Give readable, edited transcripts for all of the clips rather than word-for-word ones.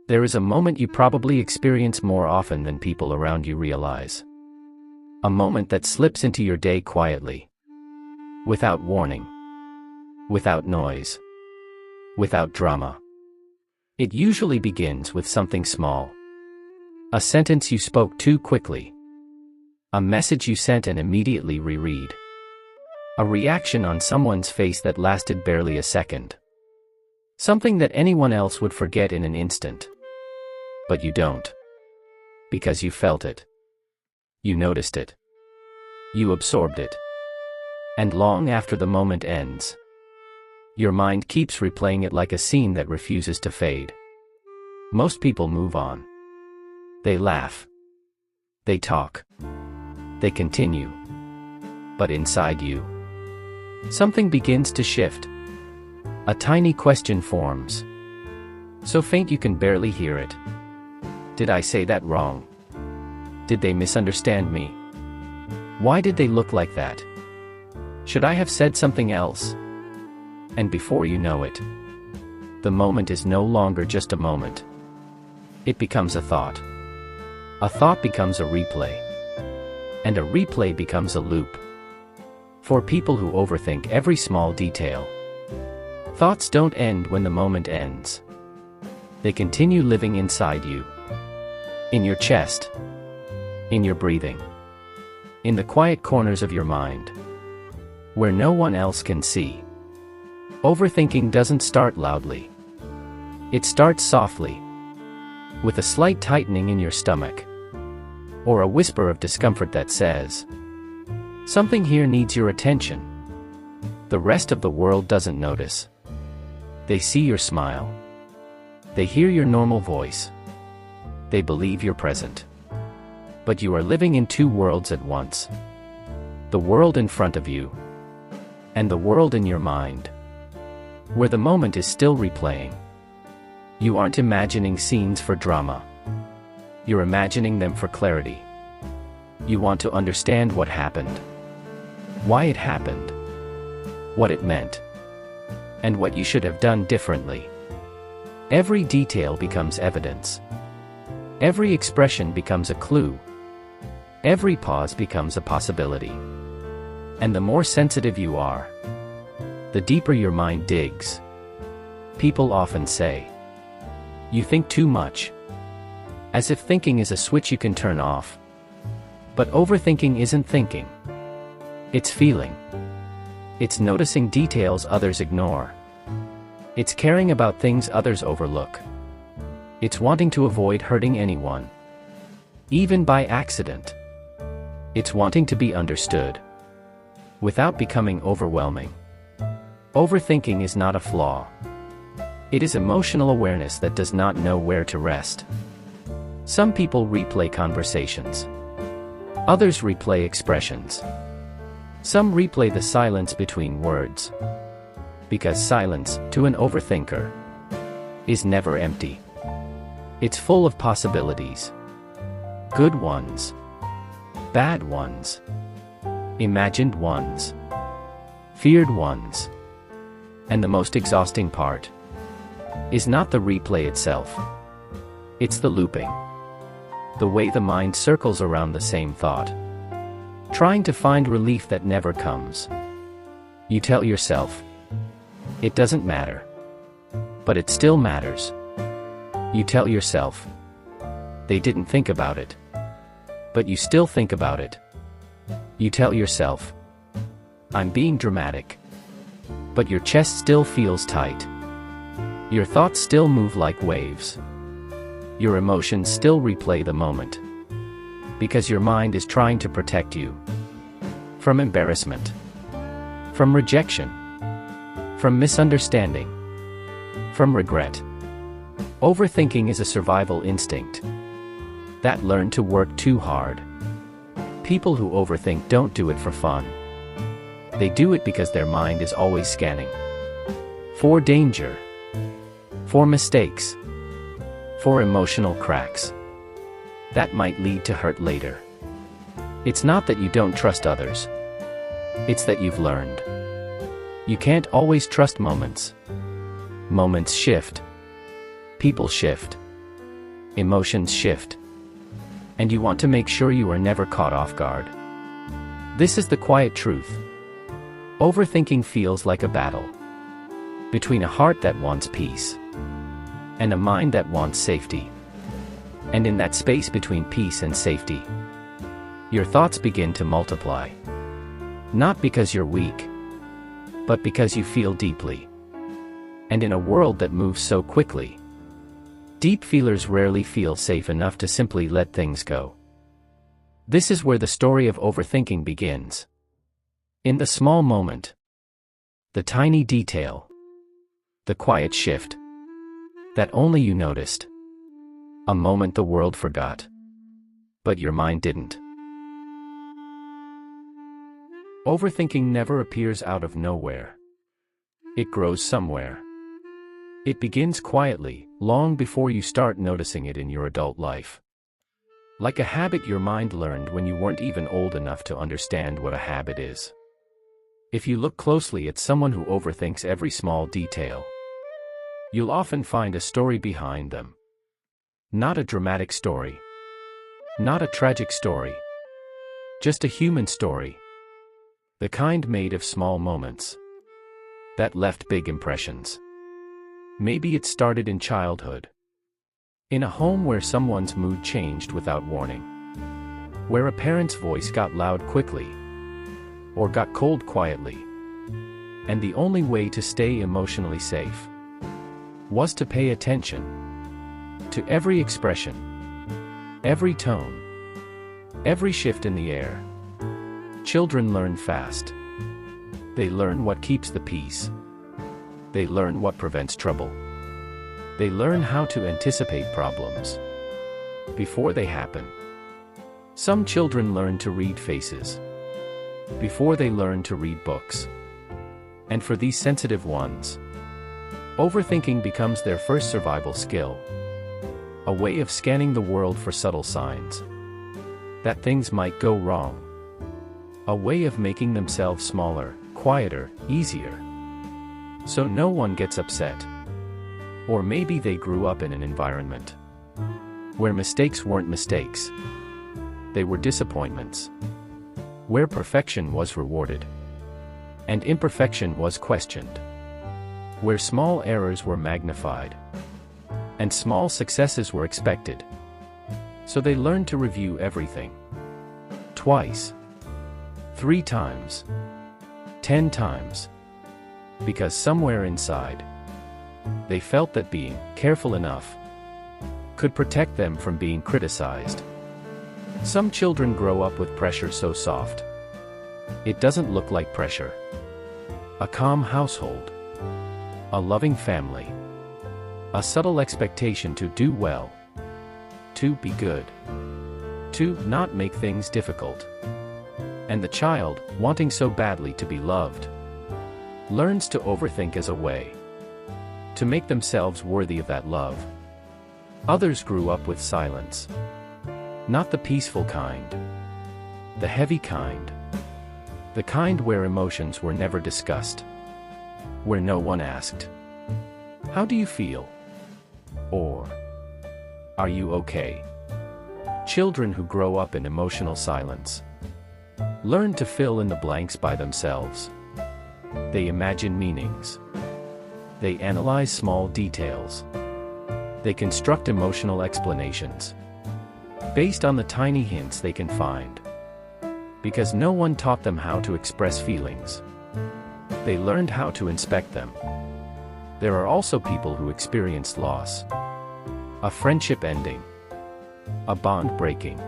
There is a moment you probably experience more often than people around you realize. A moment that slips into your day quietly. Without warning. Without noise. Without drama. It usually begins with something small. A sentence you spoke too quickly. A message you sent and immediately reread. A reaction on someone's face that lasted barely a second. Something that anyone else would forget in an instant. But you don't. Because you felt it. You noticed it. You absorbed it. And long after the moment ends, your mind keeps replaying it like a scene that refuses to fade. Most people move on. They laugh. They talk. They continue. But inside you, something begins to shift. A tiny question forms. So faint you can barely hear it. Did I say that wrong? Did they misunderstand me? Why did they look like that? Should I have said something else? And before you know it, the moment is no longer just a moment. It becomes a thought. A thought becomes a replay. And a replay becomes a loop. For people who overthink every small detail, thoughts don't end when the moment ends. They continue living inside you. In your chest. In your breathing. In the quiet corners of your mind. Where no one else can see. Overthinking doesn't start loudly. It starts softly. With a slight tightening in your stomach. Or a whisper of discomfort that says, something here needs your attention. The rest of the world doesn't notice. They see your smile. They hear your normal voice. They believe you're present. But you are living in two worlds at once. The world in front of you. And the world in your mind. Where the moment is still replaying. You aren't imagining scenes for drama. You're imagining them for clarity. You want to understand what happened. Why it happened. What it meant. And what you should have done differently. Every detail becomes evidence. Every expression becomes a clue. Every pause becomes a possibility. And the more sensitive you are, the deeper your mind digs. People often say, you think too much. As if thinking is a switch you can turn off. But overthinking isn't thinking. It's feeling. It's noticing details others ignore. It's caring about things others overlook. It's wanting to avoid hurting anyone. Even by accident. It's wanting to be understood. Without becoming overwhelming. Overthinking is not a flaw. It is emotional awareness that does not know where to rest. Some people replay conversations. Others replay expressions. Some replay the silence between words. Because silence, to an overthinker, is never empty. It's full of possibilities. Good ones. Bad ones. Imagined ones. Feared ones. And the most exhausting part is not the replay itself. It's the looping. The way the mind circles around the same thought. Trying to find relief that never comes. You tell yourself, it doesn't matter. But it still matters. You tell yourself, they didn't think about it. But you still think about it. You tell yourself, I'm being dramatic. But your chest still feels tight. Your thoughts still move like waves. Your emotions still replay the moment. Because your mind is trying to protect you. From embarrassment. From rejection. From misunderstanding. From regret. Overthinking is a survival instinct that learned to work too hard. People who overthink don't do it for fun. They do it because their mind is always scanning. For danger. For mistakes. For emotional cracks. That might lead to hurt later. It's not that you don't trust others. It's that you've learned. You can't always trust moments. Moments shift. People shift. Emotions shift. And you want to make sure you are never caught off guard. This is the quiet truth. Overthinking feels like a battle between a heart that wants peace and a mind that wants safety. And in that space between peace and safety, your thoughts begin to multiply. Not because you're weak, but because you feel deeply. And in a world that moves so quickly, deep feelers rarely feel safe enough to simply let things go. This is where the story of overthinking begins. In the small moment, the tiny detail, the quiet shift that only you noticed. A moment the world forgot, but your mind didn't. Overthinking never appears out of nowhere. It grows somewhere. It begins quietly, long before you start noticing it in your adult life. Like a habit your mind learned when you weren't even old enough to understand what a habit is. If you look closely at someone who overthinks every small detail, you'll often find a story behind them. Not a dramatic story. Not a tragic story. Just a human story. The kind made of small moments that left big impressions. Maybe it started in childhood. In a home where someone's mood changed without warning. Where a parent's voice got loud quickly, or got cold quietly. And the only way to stay emotionally safe was to pay attention to every expression, every tone, every shift in the air. Children learn fast. They learn what keeps the peace. They learn what prevents trouble. They learn how to anticipate problems before they happen. Some children learn to read faces before they learn to read books. And for these sensitive ones, overthinking becomes their first survival skill. A way of scanning the world for subtle signs that things might go wrong. A way of making themselves smaller, quieter, easier, so no one gets upset. Or maybe they grew up in an environment where mistakes weren't mistakes. They were disappointments. Where perfection was rewarded and imperfection was questioned. Where small errors were magnified and small successes were expected. So they learned to review everything. Twice. 3 times. 10 times. Because somewhere inside, they felt that being careful enough could protect them from being criticized. Some children grow up with pressure so soft it doesn't look like pressure. A calm household. A loving family. A subtle expectation to do well. To be good. To not make things difficult. And the child, wanting so badly to be loved, learns to overthink as a way to make themselves worthy of that love. Others grew up with silence. Not the peaceful kind. The heavy kind. The kind where emotions were never discussed. Where no one asked, "How do you feel?" Or, "Are you okay?" Children who grow up in emotional silence learn to fill in the blanks by themselves. They imagine meanings. They analyze small details. They construct emotional explanations based on the tiny hints they can find. Because no one taught them how to express feelings. They learned how to inspect them. There are also people who experienced loss. A friendship ending. A bond breaking.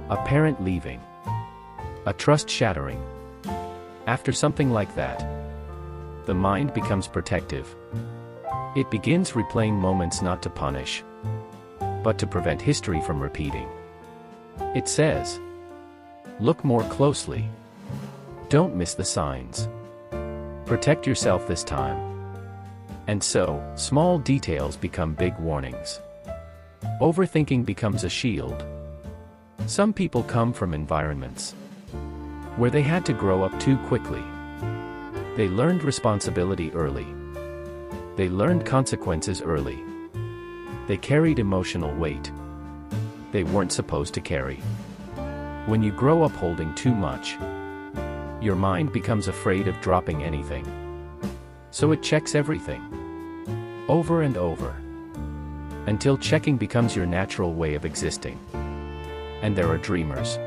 A parent leaving. A trust shattering. After something like that, the mind becomes protective. It begins replaying moments not to punish, but to prevent history from repeating. It says, "Look more closely. Don't miss the signs. Protect yourself this time." And so, small details become big warnings. Overthinking becomes a shield. Some people come from environments where they had to grow up too quickly. They learned responsibility early. They learned consequences early. They carried emotional weight they weren't supposed to carry. When you grow up holding too much, your mind becomes afraid of dropping anything. So it checks everything, over and over, until checking becomes your natural way of existing. And there are dreamers,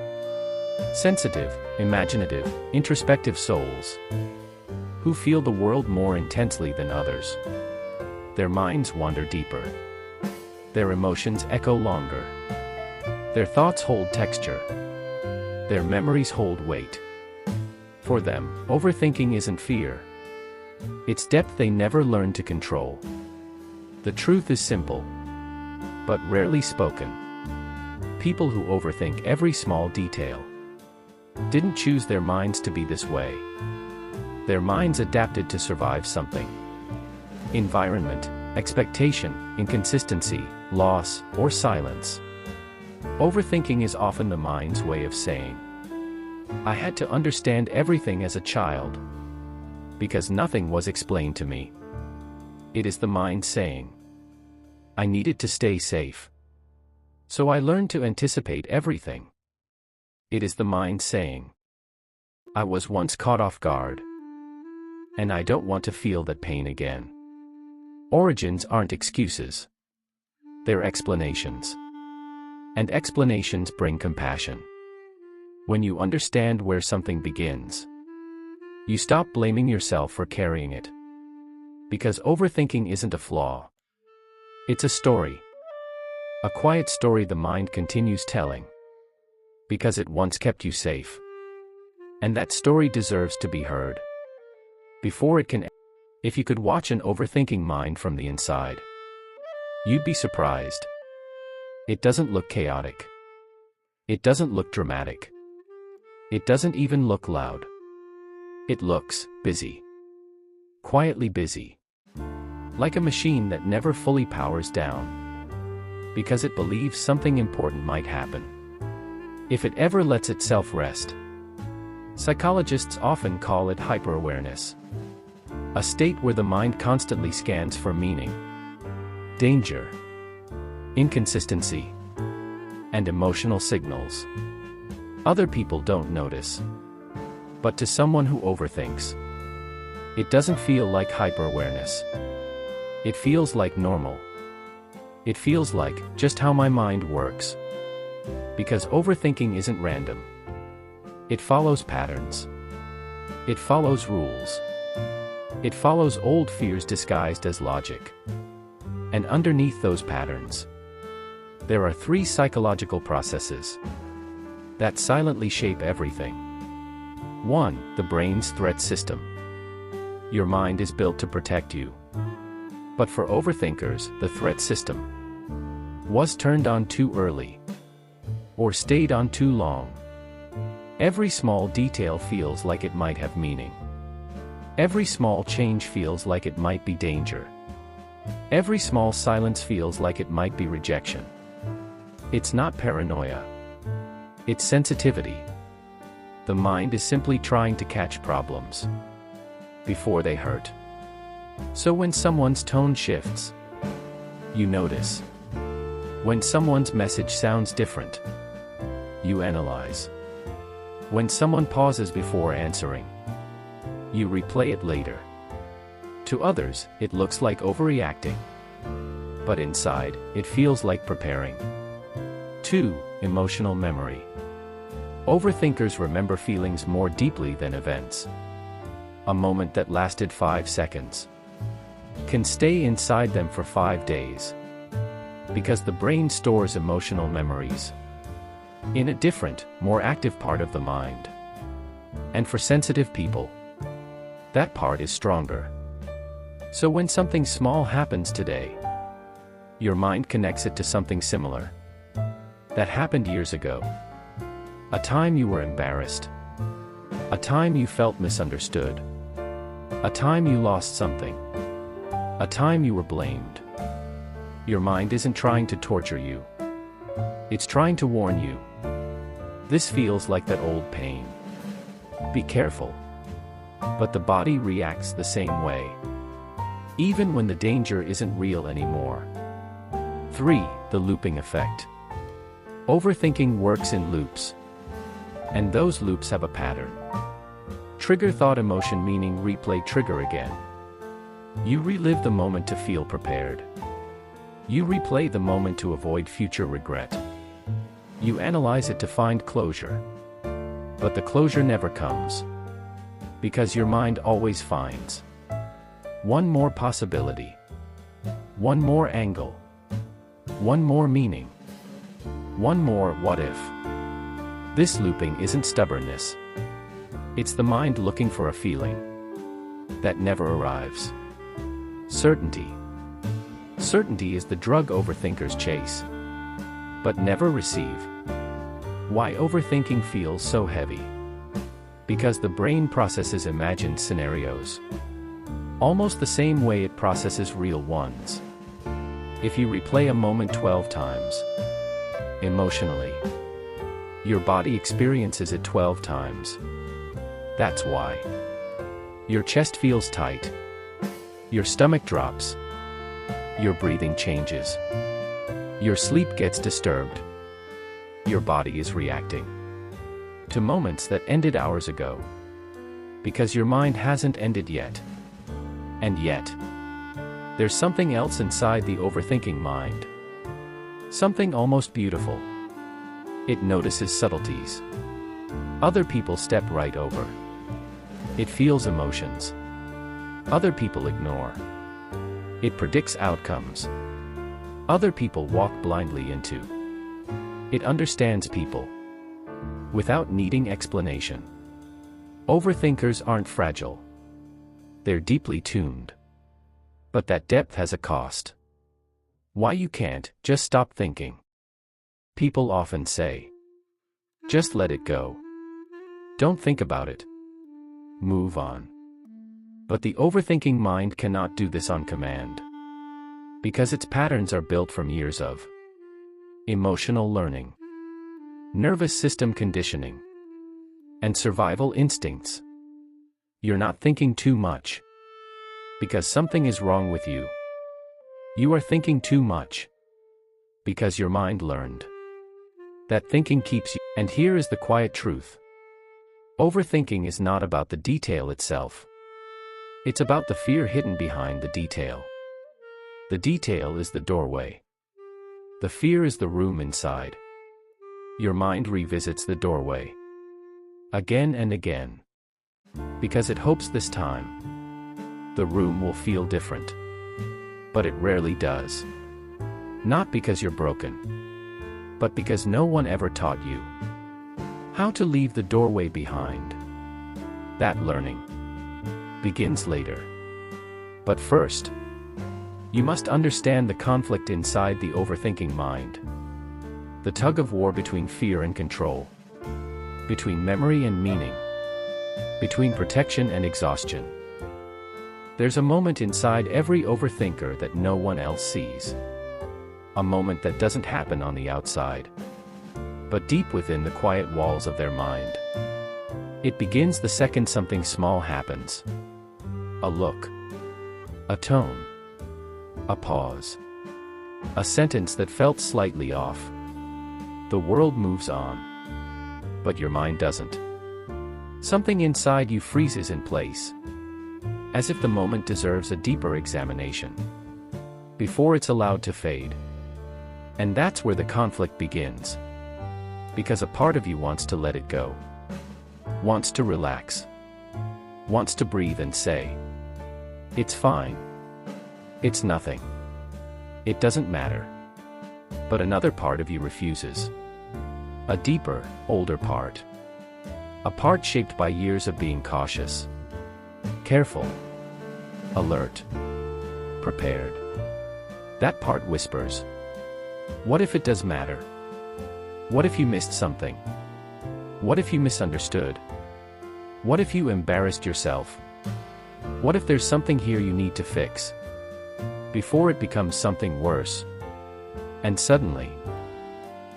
sensitive, imaginative, introspective souls, who feel the world more intensely than others. Their minds wander deeper. Their emotions echo longer. Their thoughts hold texture. Their memories hold weight. For them, overthinking isn't fear. It's depth they never learned to control. The truth is simple, but rarely spoken. People who overthink every small detail didn't choose their minds to be this way. Their minds adapted to survive something. Environment, expectation, inconsistency, loss, or silence. Overthinking is often the mind's way of saying, I had to understand everything as a child, because nothing was explained to me. It is the mind saying, I needed to stay safe, so I learned to anticipate everything. It is the mind saying, I was once caught off guard, and I don't want to feel that pain again. Origins aren't excuses. They're explanations. And explanations bring compassion. When you understand where something begins, you stop blaming yourself for carrying it. Because overthinking isn't a flaw. It's a story. A quiet story the mind continues telling. Because it once kept you safe. And that story deserves to be heard. Before it can end. If you could watch an overthinking mind from the inside, you'd be surprised. It doesn't look chaotic. It doesn't look dramatic. It doesn't even look loud. It looks busy. Quietly busy. Like a machine that never fully powers down. Because it believes something important might happen. If it ever lets itself rest. Psychologists often call it hyperawareness. A state where the mind constantly scans for meaning, danger, inconsistency, and emotional signals. Other people don't notice. But to someone who overthinks, it doesn't feel like hyperawareness. It feels like normal. It feels like just how my mind works. Because overthinking isn't random. It follows patterns. It follows rules. It follows old fears disguised as logic. And underneath those patterns, there are 3 psychological processes that silently shape everything. 1. The brain's threat system. Your mind is built to protect you. But for overthinkers, the threat system was turned on too early, or stayed on too long. Every small detail feels like it might have meaning. Every small change feels like it might be danger. Every small silence feels like it might be rejection. It's not paranoia. It's sensitivity. The mind is simply trying to catch problems before they hurt. So when someone's tone shifts, you notice. When someone's message sounds different, you analyze. When someone pauses before answering, you replay it later. To others, it looks like overreacting. But inside, it feels like preparing. 2. Emotional memory. Overthinkers remember feelings more deeply than events. A moment that lasted 5 seconds can stay inside them for 5 days. Because the brain stores emotional memories in a different, more active part of the mind. And for sensitive people, that part is stronger. So when something small happens today, your mind connects it to something similar that happened years ago. A time you were embarrassed. A time you felt misunderstood. A time you lost something. A time you were blamed. Your mind isn't trying to torture you. It's trying to warn you. This feels like that old pain. Be careful. But the body reacts the same way. Even when the danger isn't real anymore. 3. The looping effect. Overthinking works in loops. And those loops have a pattern. Trigger thought emotion meaning replay trigger again. You relive the moment to feel prepared. You replay the moment to avoid future regret. You analyze it to find closure. But the closure never comes. Because your mind always finds one more possibility. One more angle. One more meaning. One more what if. This looping isn't stubbornness. It's the mind looking for a feeling that never arrives. Certainty. Certainty is the drug overthinkers chase, but never receive. Why overthinking feels so heavy? Because the brain processes imagined scenarios almost the same way it processes real ones. If you replay a moment 12 times, emotionally, your body experiences it 12 times. That's why your chest feels tight, your stomach drops, your breathing changes, your sleep gets disturbed. Your body is reacting to moments that ended hours ago, because your mind hasn't ended yet. And yet, there's something else inside the overthinking mind. Something almost beautiful. It notices subtleties other people step right over. It feels emotions other people ignore. It predicts outcomes other people walk blindly into. It understands people without needing explanation. Overthinkers aren't fragile. They're deeply tuned. But that depth has a cost. Why you can't just stop thinking. People often say, just let it go. Don't think about it. Move on. But the overthinking mind cannot do this on command. Because its patterns are built from years of emotional learning, nervous system conditioning, and survival instincts. You're not thinking too much because something is wrong with you. You are thinking too much because your mind learned that thinking keeps you. And here is the quiet truth. Overthinking is not about the detail itself. It's about the fear hidden behind the detail. The detail is the doorway. The fear is the room inside. Your mind revisits the doorway again and again, because it hopes this time the room will feel different. But it rarely does. Not because you're broken, but because no one ever taught you how to leave the doorway behind. That learning begins later. But first, you must understand the conflict inside the overthinking mind. The tug of war between fear and control, between memory and meaning, between protection and exhaustion. There's a moment inside every overthinker that no one else sees. A moment that doesn't happen on the outside, but deep within the quiet walls of their mind. It begins the second something small happens. A look, a tone, a pause, a sentence that felt slightly off. The world moves on, but your mind doesn't. Something inside you freezes in place, as if the moment deserves a deeper examination before it's allowed to fade. And that's where the conflict begins. Because a part of you wants to let it go, wants to relax, wants to breathe and say, it's fine. It's nothing. It doesn't matter. But another part of you refuses. A deeper, older part. A part shaped by years of being cautious, careful, alert, prepared. That part whispers, what if it does matter? What if you missed something? What if you misunderstood? What if you embarrassed yourself? What if there's something here you need to fix before it becomes something worse? And suddenly,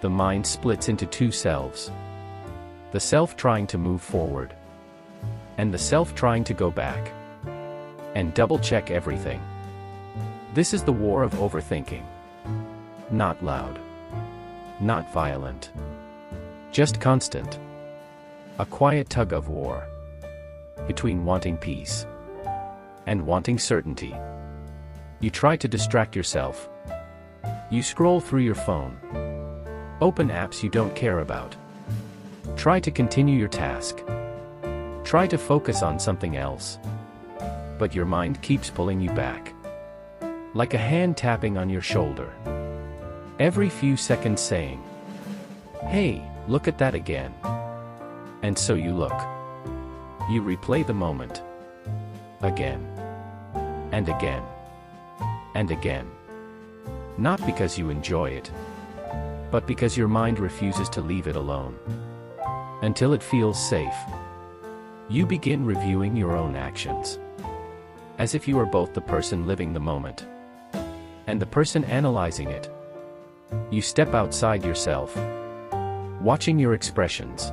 the mind splits into two selves. The self trying to move forward, and the self trying to go back and double-check everything. This is the war of overthinking. Not loud. Not violent. Just constant. A quiet tug of war. Between wanting peace and wanting certainty. You try to distract yourself. You scroll through your phone. Open apps you don't care about. Try to continue your task. Try to focus on something else. But your mind keeps pulling you back. Like a hand tapping on your shoulder. Every few seconds saying, "Hey, look at that again." And so you look. You replay the moment. Again. And again. And again. Not because you enjoy it, but because your mind refuses to leave it alone. Until it feels safe. You begin reviewing your own actions. As if you are both the person living the moment and the person analyzing it. You step outside yourself, watching your expressions,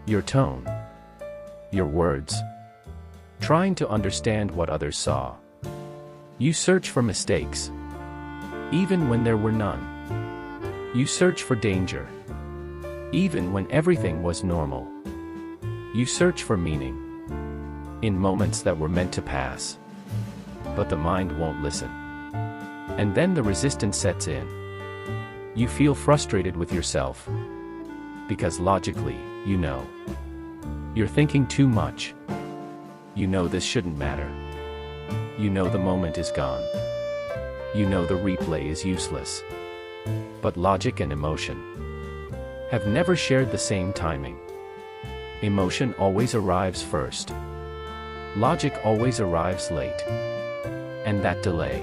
your tone, your words, trying to understand what others saw. You search for mistakes, even when there were none. You search for danger, even when everything was normal. You search for meaning, in moments that were meant to pass. But the mind won't listen. And then the resistance sets in. You feel frustrated with yourself. Because logically, you know. You're thinking too much. You know this shouldn't matter. You know the moment is gone. You know the replay is useless. But logic and emotion have never shared the same timing. Emotion always arrives first. Logic always arrives late. And that delay